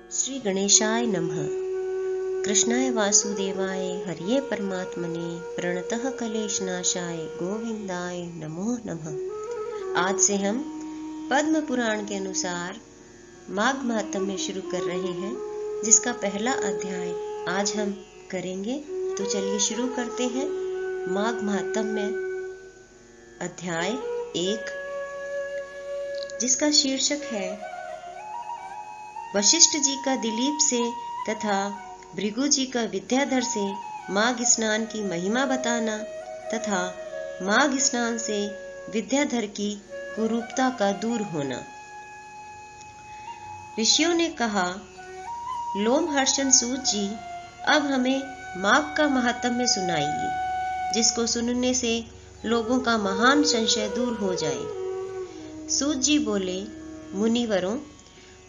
श्री गणेशाय नमः। कृष्णाय वासुदेवाय हरिये परमात्मने प्रणतः कलेशनाशाय गोविंदाय नमो नमः। आज से हम पद्म पुराण के अनुसार माघ महात्म्य शुरू कर रहे हैं, जिसका पहला अध्याय आज हम करेंगे। तो चलिए शुरू करते हैं। माघ महात्म्य अध्याय 1, जिसका शीर्षक है वशिष्ठ जी का दिलीप से तथा भृगु जी का विद्याधर से माघ स्नान की महिमा बताना तथा माघ स्नान से विद्याधर की कुरूपता का दूर होना। ऋषियों ने कहा, लोमहर्षण सूत जी, अब हमें माघ का महात्म्य सुनाइए, जिसको सुनने से लोगों का महान संशय दूर हो जाए। सूत जी बोले, मुनिवरों,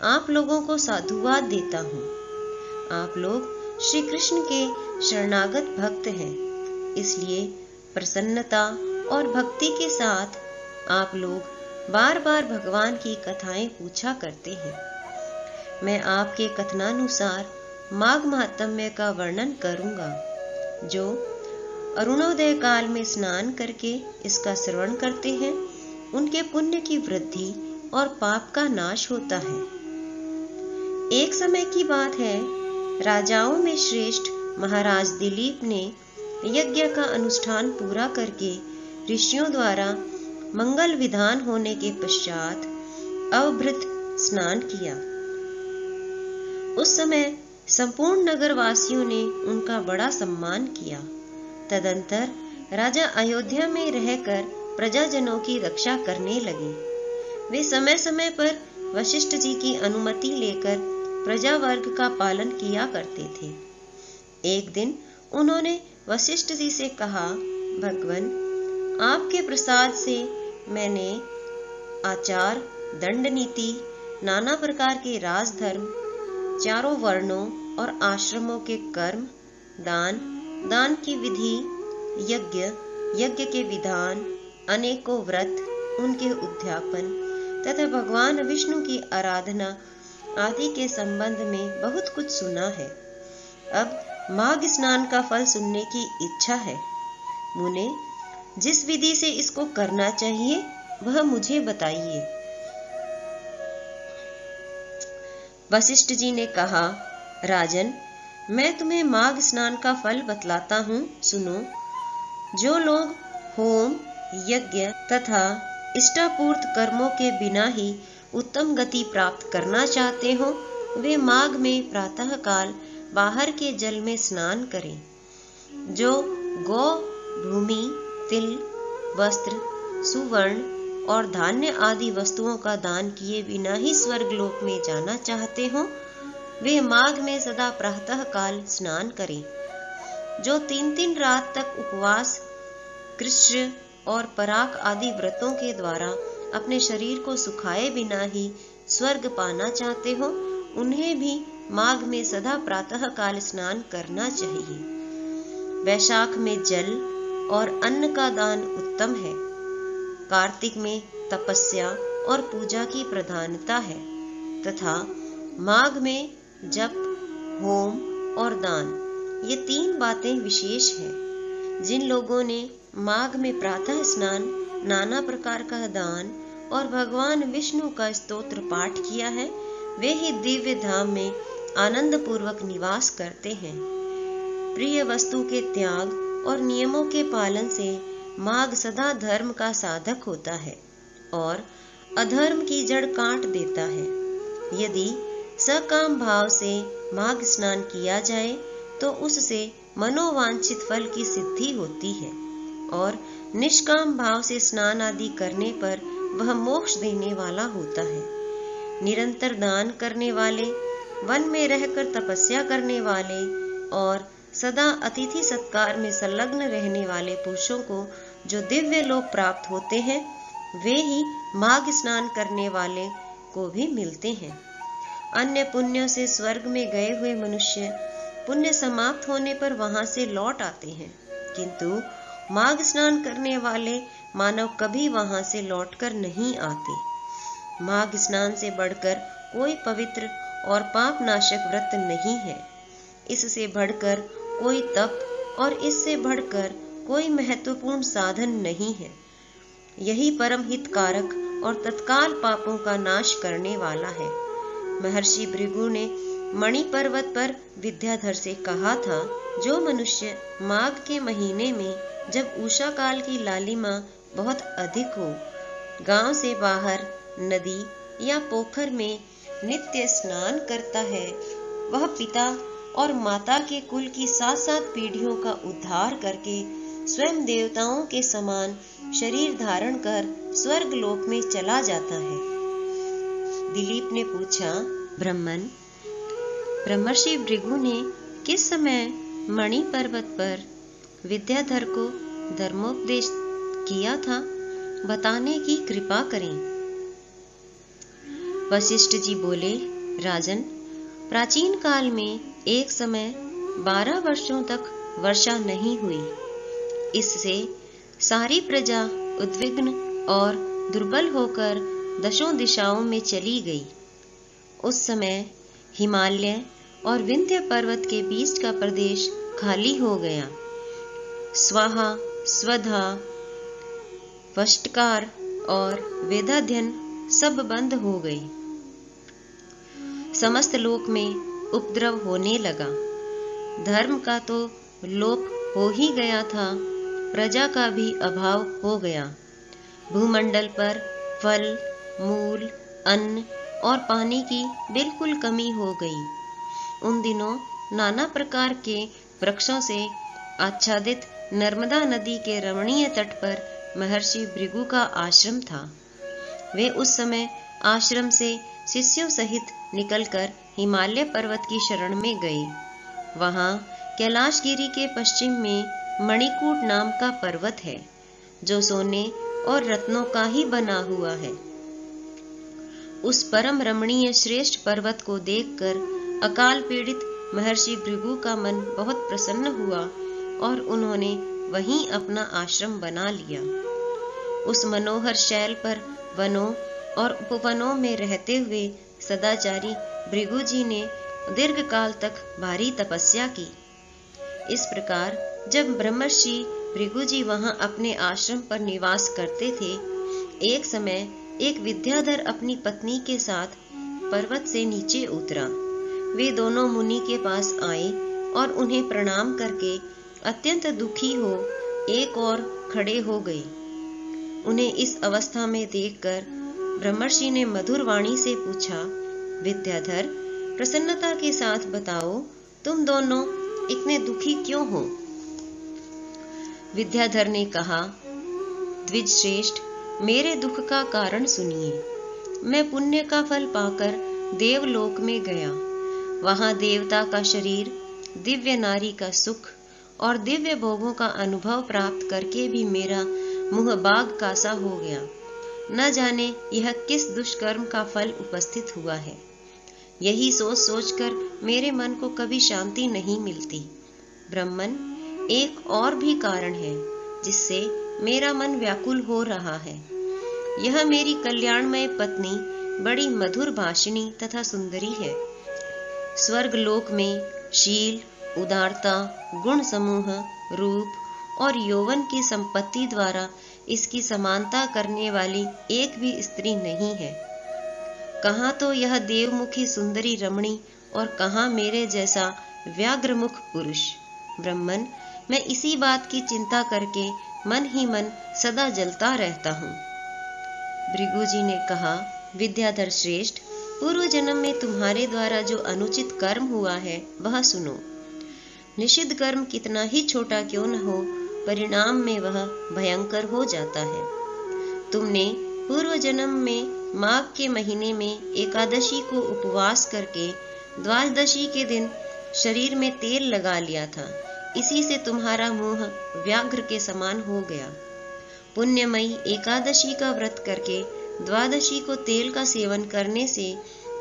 आप लोगों को साधुवाद देता हूँ। आप लोग श्री कृष्ण के शरणागत भक्त हैं, इसलिए प्रसन्नता और भक्ति के साथ आप लोग बार बार भगवान की कथाएं पूछा करते हैं। मैं आपके कथनानुसार माघ महात्म्य का वर्णन करूंगा। जो अरुणोदय काल में स्नान करके इसका श्रवण करते हैं, उनके पुण्य की वृद्धि और पाप का नाश होता है। एक समय की बात है, राजाओं में श्रेष्ठ महाराज दिलीप ने यज्ञ का अनुष्ठान पूरा करके ऋषियों द्वारा मंगल विधान होने के पश्चात अवभृत स्नान किया। उस समय संपूर्ण नगरवासियों ने उनका बड़ा सम्मान किया। तदंतर राजा अयोध्या में रहकर प्रजाजनों की रक्षा करने लगे। वे समय समय पर वशिष्ठ जी की अनुमति लेकर प्रजा वर्ग का पालन किया करते थे। एक दिन उन्होंने वशिष्ठ जी से कहा, भगवन, आपके प्रसाद से मैंने आचार, दंड नीति, नाना प्रकार के राजधर्म, चारों वर्णों और आश्रमों के कर्म, दान की विधि, यज्ञ के विधान, अनेकों व्रत, उनके उद्यापन तथा भगवान विष्णु की आराधना आदि के संबंध में बहुत कुछ सुना है। अब माघ स्नान का फल सुनने की इच्छा है। मुने, जिस विधि से इसको करना चाहिए वह मुझे बताइए। वशिष्ठ जी ने कहा, राजन, मैं तुम्हें माघ स्नान का फल बतलाता हूँ, सुनो। जो लोग होम, यज्ञ तथा इष्टापूर्त कर्मों के बिना ही उत्तम गति प्राप्त करना चाहते हो, वे माघ में प्रातः काल बाहर के जल में स्नान करें। जो गौ, भूमि, तिल, वस्त्र, सुवर्ण और धान्य आदि वस्तुओं का दान किए बिना ही स्वर्गलोक में जाना चाहते हो, वे माघ में सदा प्रातः काल स्नान करें। जो 3-3 रात तक उपवास, कृष्ण और पराग आदि व्रतों के द्वारा अपने शरीर को सुखाए बिना ही स्वर्ग पाना चाहते हो, उन्हें भी माघ में सदा प्रातः काल स्नान करना चाहिए। वैशाख में जल और अन्न का दान उत्तम है। कार्तिक में तपस्या और पूजा की प्रधानता है तथा माघ में जप, होम और दान, ये 3 बातें विशेष हैं। जिन लोगों ने माघ में प्रातः स्नान, नाना प्रकार का दान और भगवान विष्णु का स्तोत्र पाठ किया है, वे ही दिव्य धाम में आनंद पूर्वक निवास करते हैं। प्रिय वस्तु के त्याग और नियमों के पालन से माघ सदा धर्म का साधक होता है और अधर्म की जड़ काट देता है। यदि सकाम भाव से माघ स्नान किया जाए तो उससे मनोवांछित फल की सिद्धि होती है और निष्काम भाव से स्नान आदि करने पर वह मोक्ष देने वाला होता है। निरंतर दान करने वाले, वन में रहकर तपस्या करने वाले और सदा अतिथि सत्कार में संलग्न रहने वाले पुरुषों को जो दिव्य लोक प्राप्त होते हैं, वे ही माघ स्नान करने वाले को भी मिलते हैं। अन्य पुण्यों से स्वर्ग में गए हुए मनुष्य पुण्य समाप्त होने पर वहां से लौट आते हैं, किंतु माघ स्नान करने वाले मानव कभी वहां से लौटकर नहीं आते। माघ स्नान से बढ़कर कोई पवित्र और पाप नाशक व्रत नहीं है। इससे बढ़कर कोई तप और इससे बढ़कर कोई महत्वपूर्ण साधन नहीं है। यही परम हितकारक और तत्काल पापों का नाश करने वाला है। महर्षि भृगु ने मणि पर्वत पर विद्याधर से कहा था, जो मनुष्य माघ के महीने में जब उषा काल की लालिमा बहुत अधिक हो, गांव से बाहर नदी या पोखर में नित्य स्नान करता है, वह पिता और माता के कुल की 7-7 पीढ़ियों का उद्धार करके स्वयं देवताओं के समान शरीर धारण कर स्वर्ग लोक में चला जाता है। दिलीप ने पूछा, ब्रह्मर्षि भृगु ने किस समय मणि पर्वत पर विद्याधर को धर्मोपदेश किया था, बताने की कृपा करें। वशिष्ठ जी बोले, राजन, प्राचीन काल में एक समय 12 वर्षों तक वर्षा नहीं हुई। इससे सारी प्रजा उद्विग्न और दुर्बल होकर दशों दिशाओं में चली गई। उस समय हिमालय और विंध्य पर्वत के बीच का प्रदेश खाली हो गया। स्वाहा, स्वधा, वष्टकार और वेदाध्ययन सब बंद हो गई। समस्त लोक में उपद्रव होने लगा। धर्म का तो लोप हो ही गया था, प्रजा का भी अभाव हो गया। भूमंडल पर फल, मूल, अन्न और पानी की बिल्कुल कमी हो गई। उन दिनों नाना प्रकार के वृक्षों से आच्छादित नर्मदा नदी के रमणीय तट पर महर्षि भृगु का आश्रम था। वे उस समय आश्रम से शिष्यों सहित निकलकर हिमालय पर्वत की शरण में गए। वहां कैलाशगिरी के पश्चिम में मणिकूट नाम का पर्वत है, जो सोने और रत्नों का ही बना हुआ है। उस परम रमणीय श्रेष्ठ पर्वत को देखकर अकाल पीड़ित महर्षि भृगु का मन बहुत प्रसन्न हुआ और उन्होंने वहीं अपना आश्रम बना लिया। उस मनोहर शैल पर वनों और उपवनों में रहते हुए सदाचारी भृगु जी ने दीर्घ काल तक भारी तपस्या की। इस प्रकार जब ब्रह्मर्षि भृगु जी वहां अपने आश्रम पर निवास करते थे, एक समय एक विद्याधर अपनी पत्नी के साथ पर्वत से नीचे उतरा। वे दोनों मुनि के पास आए और उन्हें प्रणाम करके अत्यंत दुखी हो एक और खड़े हो गए। उन्हें इस अवस्था में देखकर ब्रह्मर्षि ने मधुर वाणी से पूछा, विद्याधर, प्रसन्नता के साथ बताओ, तुम दोनों इतने दुखी क्यों हो? विद्याधर ने कहा, द्विज श्रेष्ठ, मेरे दुख का कारण सुनिए। मैं पुण्य का फल पाकर देवलोक में गया। वहां देवता का शरीर, दिव्य नारी का सुख और दिव्य भोगों का अनुभव प्राप्त करके भी मेरा मुंह बाग का सा हो गया। न जाने यह किस दुष्कर्म का फल उपस्थित हुआ है। यही सोच सोचकर मेरे मन को कभी शांति नहीं मिलती। ब्रह्मन, एक और भी कारण है जिससे मेरा मन व्याकुल हो रहा है। यह मेरी कल्याणमय पत्नी बड़ी मधुर भाषिणी तथा सुंदरी है। स्वर्ग लोक में शील, उदारता, गुण समूह, रूप और यौवन की संपत्ति द्वारा इसकी समानता करने वाली एक भी स्त्री नहीं है। कहाँ तो यह देवमुखी सुंदरी रमणी और कहाँ मेरे जैसा व्याघ्रमुख पुरुष। ब्रह्मन, मैं इसी बात की चिंता करके मन ही मन सदा जलता रहता हूँ। भृगु जी ने कहा, विद्याधर श्रेष्ठ, पूर्व जन्म में तुम्हारे द्वारा जो अनुचित कर्म हुआ है वह सुनो। निषिद्ध कर्म कितना ही छोटा क्यों न हो, परिणाम में वह भयंकर हो जाता है। तुमने पूर्व जन्म में माघ के महीने में एकादशी को उपवास करके द्वादशी के दिन शरीर में तेल लगा लिया था। इसी से तुम्हारा मुंह व्याघ्र के समान हो गया। पुण्यमयी एकादशी का व्रत करके द्वादशी को तेल का सेवन करने से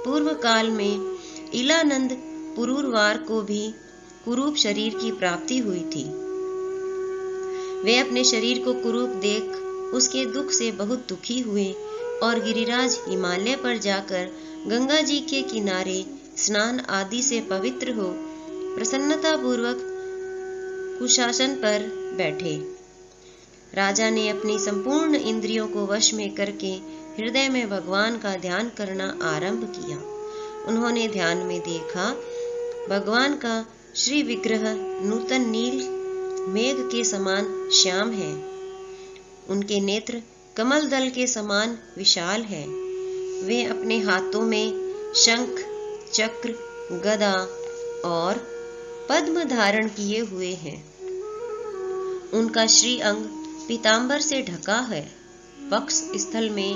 पूर्व काल में इलानंद पुरूरवार को भी कुरूप शरीर की प्राप्ति हुई थी। वे अपने शरीर को कुरूप देख उसके दुख से बहुत दुखी हुए और गिरिराज हिमालय पर जाकर गंगा जी के किनारे स्नान आदि से पवित्र हो प्रसन्नता पूर्वक कुशासन पर बैठे। राजा ने अपनी संपूर्ण इंद्रियों को वश में करके हृदय में भगवान का ध्यान करना आरंभ किया। उन्होंने ध्यान में देखा भगवान का श्री विग्रह नूतन नील मेघ के समान श्याम है। उनके नेत्र कमल दल के समान विशाल है। वे अपने हाथों में शंख, चक्र, गदा और पद्म धारण किए हुए हैं। उनका श्री अंग पीतांबर से ढका है। वक्ष स्थल में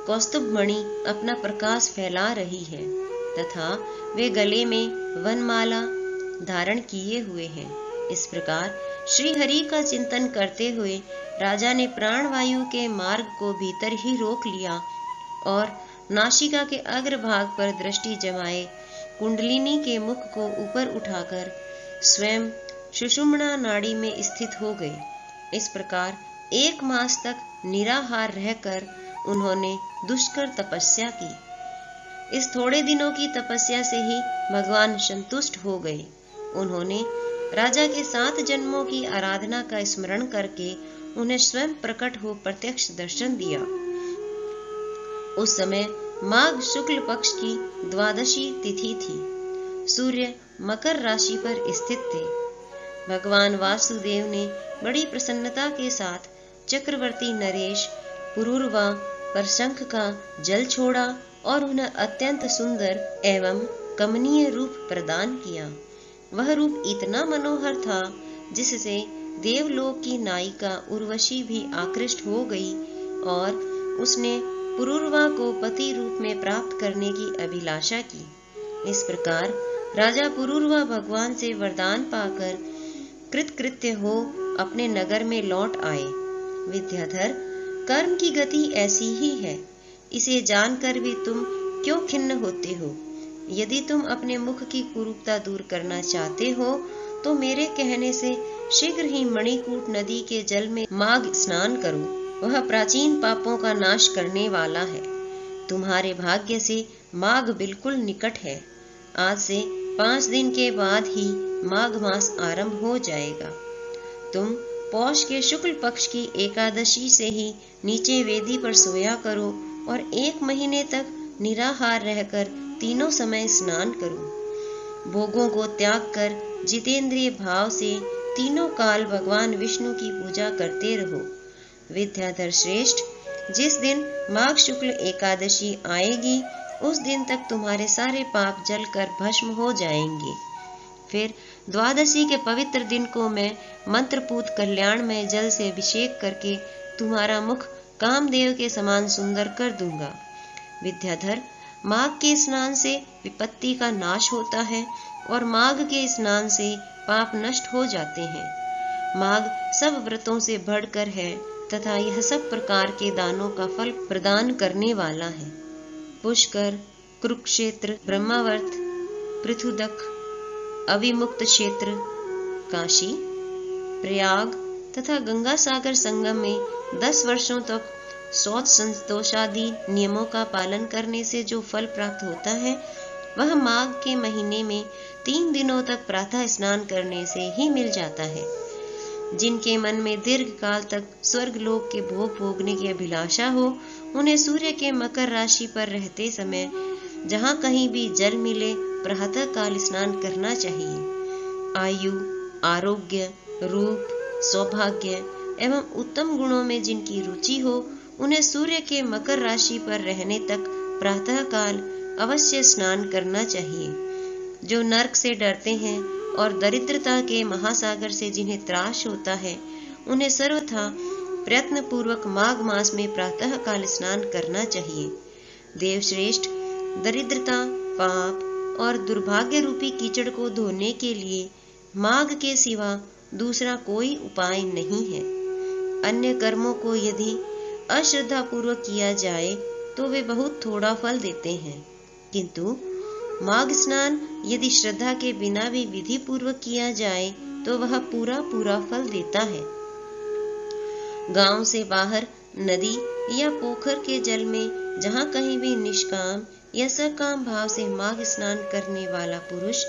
कौस्तुभ मणि अपना प्रकाश फैला रही है तथा वे गले में वनमाला धारण किए हुए हैं। इस प्रकार श्री हरि का चिंतन करते हुए राजा ने प्राणवायु के मार्ग को भीतर ही रोक लिया और नासिका के अग्रभाग पर दृष्टि जमाए कुंडलिनी के मुख को ऊपर उठाकर स्वयं सुषुम्ना नाड़ी में स्थित हो गए। इस प्रकार 1 मास तक निराहार रहकर उन्होंने दुष्कर तपस्या की। इस थोड़े दिनों की तपस्या से ही भगवान संतुष्ट हो गए। उन्होंने राजा के 7 जन्मों की आराधना का स्मरण करके उन्हें स्वयं प्रकट हो प्रत्यक्ष दर्शन दिया। उस समय माघ शुक्ल पक्ष की 12वीं तिथि थी। सूर्य मकर राशि पर स्थित थे। भगवान वासुदेव ने बड़ी प्रसन्नता के साथ चक्रवर्ती नरेश पुरूरवा पर शंख का जल छोड़ा और उन्हें अत्यंत सुंदर एवं कमनीय रूप प्रदान किया। वह रूप इतना मनोहर था जिससे देवलोक की नायिका उर्वशी भी आकृष्ट हो गई और उसने पुरूरवा को पति रूप में प्राप्त करने की अभिलाषा की। इस प्रकार राजा पुरूरवा भगवान से वरदान पाकर कृतकृत्य हो अपने नगर में लौट आए। विद्याधर, कर्म की गति ऐसी ही है, इसे जानकर भी तुम क्यों खिन्न होते हो? यदि तुम अपने मुख की कुरूपता दूर करना चाहते हो तो मेरे कहने से शीघ्र ही मणिकूट नदी के जल में माघ स्नान करो। वह प्राचीन पापों का नाश करने वाला है। तुम्हारे भाग्य से माघ बिल्कुल निकट है। आज से 5 दिन के बाद ही माघ मास आरंभ हो जाएगा। तुम पौष के शुक्ल पक्ष की एकादशी से ही नीचे वेदी पर सोया करो और 1 महीने तक निराहार रहकर तीनों समय स्नान करो। भोगों को त्याग कर जितेंद्रिय भाव से तीनों काल भगवान विष्णु की पूजा करते रहो। विद्याधर श्रेष्ठ, जिस दिन माघ शुक्ल एकादशी आएगी उस दिन तक तुम्हारे सारे पाप जलकर भस्म हो जाएंगे। फिर द्वादशी के पवित्र दिन को मैं मंत्रपूत कल्याणमय जल से अभिषेक करके तुम्हारा मुख कामदेव के समान सुंदर कर दूंगा। विद्याधर, माघ के स्नान से विपत्ति का नाश होता है और माघ के स्नान से पाप नष्ट हो जाते हैं। माघ सब व्रतों से बढ़कर है तथा यह सब प्रकार के दानों का फल प्रदान करने वाला है। पुष्कर, कुरुक्षेत्र, ब्रह्मावर्त, पृथुदक, अविमुक्त क्षेत्र, काशी, प्रयाग तथा गंगा सागर संगम में 10 वर्षों तक शौच संतोषादि नियमों का पालन करने से जो फल प्राप्त होता है वह माघ के महीने में 3 दिनों तक प्रातः स्नान करने से ही मिल जाता है। जिनके मन में दीर्घ काल तक स्वर्ग लोक के भोग भोगने की अभिलाषा हो उन्हें सूर्य के मकर राशि पर रहते समय जहाँ कहीं भी जल मिले प्रातः काल स्नान करना चाहिए। आयु, आरोग्य, रूप, सौभाग्य एवं उत्तम गुणों में जिनकी रुचि हो उन्हें सूर्य के मकर राशि पर रहने तक प्रातः काल अवश्य स्नान करना चाहिए। जो नरक से डरते हैं और दरिद्रता के महासागर से जिन्हें त्रास होता है उन्हें सर्वथा प्रयत्न पूर्वक माघ मास में प्रातः काल स्नान करना चाहिए। देवश्रेष्ठ, दरिद्रता, पाप और दुर्भाग्य रूपी कीचड़ को धोने के लिए माघ के सिवा दूसरा कोई उपाय नहीं है। अन्य कर्मों को यदि अश्रद्धा पूर्वक किया जाए तो वे बहुत थोड़ा फल देते हैं, किंतु माघ स्नान यदि श्रद्धा के बिना भी विधि पूर्वक किया जाए तो वह पूरा पूरा फल देता है। गांव से बाहर नदी या पोखर के जल में जहाँ कहीं भी निष्काम या सकाम भाव से माघ स्नान करने वाला पुरुष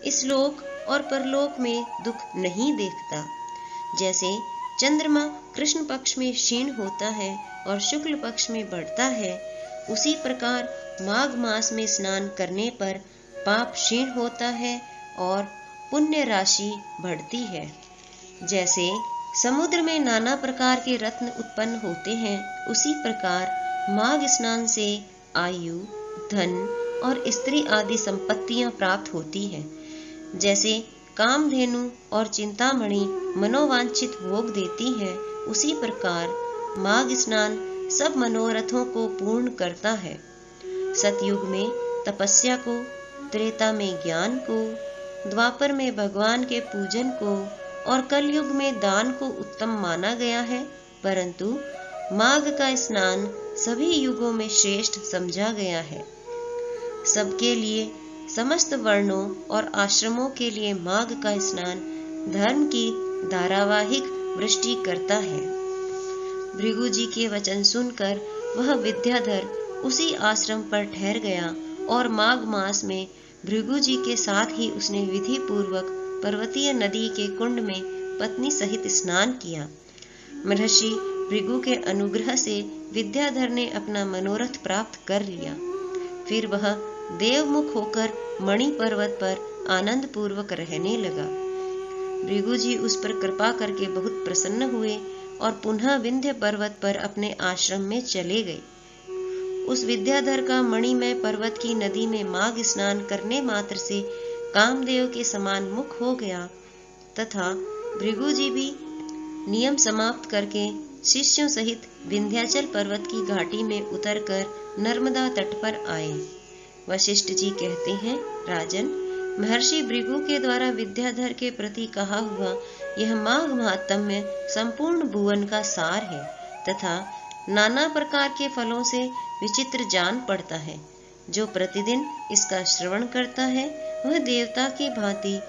इस लोक और परलोक में दुख नहीं देखता। जैसे चंद्रमा कृष्ण पक्ष में क्षीण होता है और शुक्ल पक्ष में बढ़ता है, उसी प्रकार माघ मास में स्नान करने पर पाप क्षीण होता है और पुण्य राशि बढ़ती है। जैसे समुद्र में नाना प्रकार के रत्न उत्पन्न होते हैं, उसी प्रकार माघ स्नान से आयु, धन और स्त्री आदि संपत्तियां प्राप्त होती हैं। जैसे कामधेनु और चिंतामणि मनोवांछित भोग देती है, उसी प्रकार माघ स्नान सब मनोरथों को पूर्ण करता है। सतयुग में तपस्या को, त्रेता में ज्ञान को, द्वापर में भगवान के पूजन को और कलयुग में दान को उत्तम माना गया है, परंतु माघ का स्नान सभी युगों में श्रेष्ठ समझा गया है। सबके लिए, समस्त वर्णों और आश्रमों के लिए माघ का स्नान धर्म की धारावाहिक वृष्टि करता है। भृगु जी के वचन सुनकर वह विद्याधर उसी आश्रम पर ठहर गया और माघ मास में भृगु जी के साथ ही उसने विधि पूर्वक पर्वतीय नदी के कुंड में पत्नी सहित स्नान किया। महर्षि भृगु के अनुग्रह से विद्याधर ने अपना मनोरथ प्राप्त कर लिया। फिर वह देवमुख होकर मणि पर्वत पर आनंद पूर्वक रहने लगा। भृगु जी उस पर कृपा करके बहुत प्रसन्न हुए और पुनः विंध्य पर्वत पर अपने आश्रम में चले गए। उस विद्याधर का मणिमय पर्वत की नदी में माघ स्नान करने मात्र से कामदेव के समान मुख हो गया तथा भृगु जी भी नियम समाप्त करके शिष्यों सहित विंध्याचल पर्वत की घाटी में उतरकर नर्मदा तट पर आए। वशिष्ठ जी कहते हैं, राजन, महर्षि भृगु के द्वारा विद्याधर के प्रति कहा हुआ यह माघ महात्म्य संपूर्ण भुवन का सार है तथा नाना प्रकार के फलों से विचित्र जान पड़ता है। जो प्रतिदिन इसका श्रवण करता है वह देवता की भांति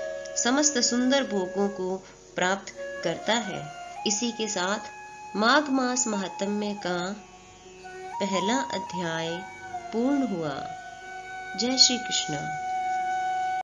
समस्त सुंदर भोगों को प्राप्त करता है। इसी के साथ माघ मास महात्म्य का पहला अध्याय पूर्ण हुआ। जय श्री कृष्ण।